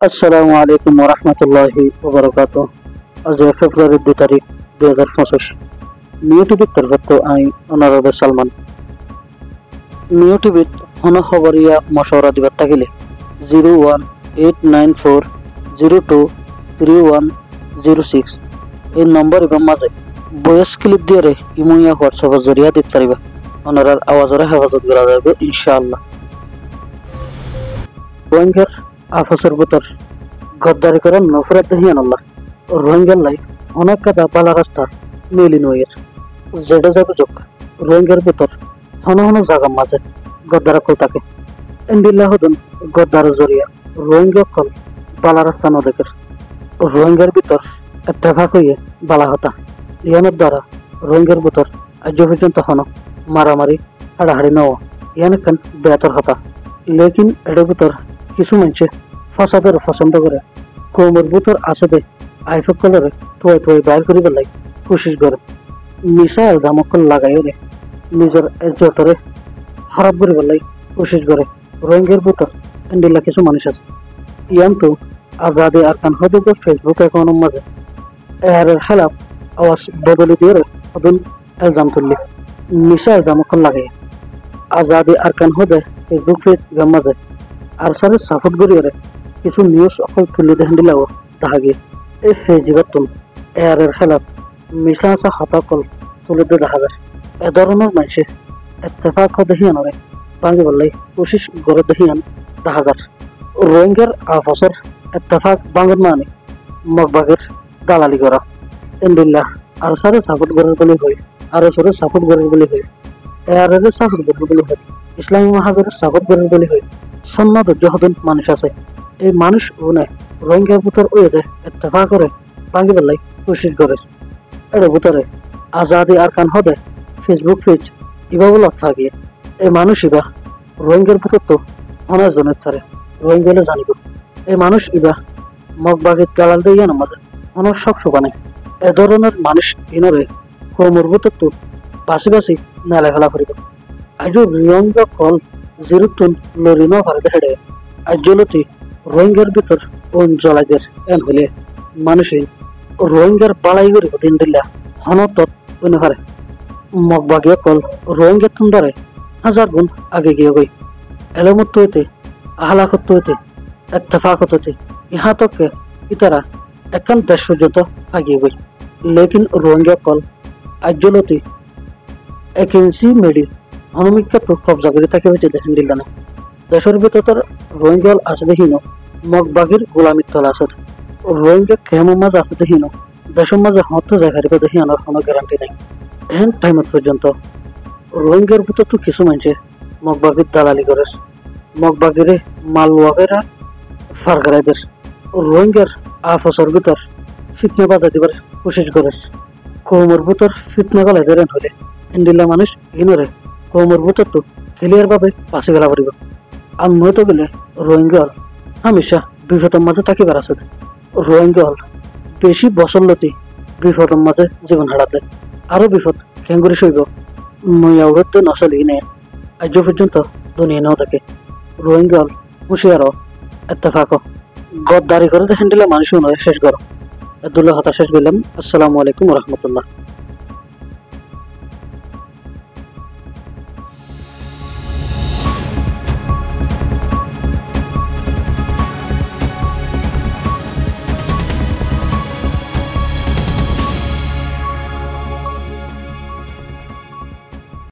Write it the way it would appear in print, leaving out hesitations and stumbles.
আসসালামু আলাইকুম ওরহমতুল্লাহি ওবরাকাতুহ। আজ ফেব্রুয়ারি 2 তারিখ 2025। নিউ টিভির তরফত আই অনারবে সালমান। নিউ টিভিত হন খবরিয়া মশওরা দিবার থাকিলে 0189020231106 এই নম্বর এবং মাঝে ভয়েস ক্লিপ দিয়ে ইমুইয়া হোয়াটসঅ্যাপের জরিয়া দিতে পারিবা। ওনারার আওয়াজের হেফাজত করা যাবে ইনশাআল্লাহ। রোহিঙ্গার আফসর বুতর গদ্দারি করেন নফরত দহিয়ান আল্লাহ রোহিঙ্গার লাই অনেক কাজা বালা রাস্তা মিলি নয়ের জেডে যাবে যোগ রোহিঙ্গার ভিতর হন হন জাগা মাঝে গদ্দারা কল তাকে এন্ডিল্লাহ হদন গদ্দার জরিয়া রোহিঙ্গা কল বালা রাস্তা নদেকের রোহিঙ্গার ভিতর এত্তেফাক হইয়ে বালা হতা ইয়ানের দ্বারা রোহিঙ্গার ভিতর আজ পর্যন্ত হন মারামারি হাড়াহাড়ি নেওয়া ইয়ান একখান বেতর হতা লেকিন এর ভিতর কিছু মানুষে ফসাদের পছন্দ করে কোমর ভিতর আছে দে আইফক কলরে থুয়ে থুয়ে বাইর করিবার লাই কোশিশ করে মিশা এলজামকল লাগাই রে নিজের এজতরে খারাপ করিবার লাই কোশিশ করে রোহিঙ্গার ভিতর এন্ডিলা কিছু মানুষ আছে ইয়ান তো আজাদি আরকান হদুকে ফেসবুক অ্যাকাউন্টের মাঝে এর খেলাফ আওয়াজ বদলি দিয়ে হদুন এলজাম তুললি মিশা এলজামকল লাগাই আজাদি আরকান হদে ফেসবুক পেজ মাঝে আর সারে সাপোর্ট করিয়ে কিছু নিউজ অকল তুলে দেখেন দিলেও দেখা গিয়ে এই ফেজিবাতুন এর খেলাফ মিশা আসা হতাকল তুলে দিয়ে দেখা যায় এ ধরনের মানুষে এত্তেফাক দেখিয়ান রে ভাঙি বললাই কোশিশ করে দেখিয়ান দেখা যায় রোহিঙ্গার আফসর এত্তেফাক ভাঙন মানে মগবাগের দালালি করা এন্ডিল্লাহ আর সারে সাপোর্ট করার বলে হয় আর সরে সাপোর্ট করার বলে হয় এর সাপোর্ট করার বলে হয় ইসলামী মাহাজের সাপোর্ট করার বলে হয় সন্ন্যত যহদন মানুষ আছে এই মানুষ উনে রোহিঙ্গার ভিতর ওই দে এত্তেফা করে ভাঙি বেলাই কোশিশ করে এর ভিতরে আজাদি আর কান হদে ফেসবুক পেজ ইবা বলে থাকিয়ে এই মানুষ ইবা রোহিঙ্গার ভিতর তো অনেক জনের থারে রোহিঙ্গালে জানিব এই মানুষ ইবা মগবাগের গালাল দিয়ে আমাদের অনেক সব শোকানে এ ধরনের মানুষ ইনরে কোমর ভিতর তো বাসি বাসি মেলা খেলা করিব আজও রোহিঙ্গা কল জিরুতুন লরিন ভারতে হেডে আজ্জলতি রোহিঙ্গার ভিতর ওন জলাইদের এন হলে মানুষই রোহিঙ্গার বালাই করিব দিন দিল্লা হনতত উনি হারে মগবাগিয়া কল রোহিঙ্গার তুন্দারে হাজার গুণ আগে গিয়ে গই এলোমত হইতে আহলাকত হইতে এত্তেফাকত হইতে ইহা তককে ইতারা একখান দেশ পর্যন্ত আগিয়ে গই লেকিন রোহিঙ্গা কল আজ্জলতি এক ইঞ্চি মেডি হনুমিকা কবজা করে তাকে হইতে দেখেন দিল না দেশের ভিতর রোহিঙ্গাল আছে দেখিন মগবাগির গোলামির তলা আছে রোহিঙ্গা কেমন মাঝ আছে দেখিন দেশের মাঝে হত জায়গায় দেখি আনার কোনো গ্যারান্টি নেই এহেন টাইমত পর্যন্ত রোহিঙ্গার ভিতর তো কিছু মানুষে মগবাগির দালালি করে মগবাগিরে মালওয়াগেরা ফারগারাইদের রোহিঙ্গার আফসর ভিতর ফিতনা বাজা দিবার কোশিশ করে কোমর ভিতর ফিতনা গলাইদের হলে ইন্ডিলা মানুষ ইনরে কোমর ভিতর তো ক্লিয়ার ভাবে পাশে গেলা পারিব আর নয়তো গেলে রোহিঙ্গল হামেশা বিপদের মাঝে থাকিবার আছে রোহিঙ্গল বেশি বছর লতি বিপদের মাঝে জীবন হারাতে আরো বিপদ খেঙ্গুরি সইব নইয়া উড়তে নচলি নে আজ পর্যন্ত দুনিয়া নেও থাকে রোহিঙ্গল হুঁশিয়ারও এত্তেফাক গদ্দারি করে দেখেন দিলে মানুষ শেষ করো দুল্লাহ হতা শেষ করলাম। আসসালামু আলাইকুম রহমতুল্লাহ।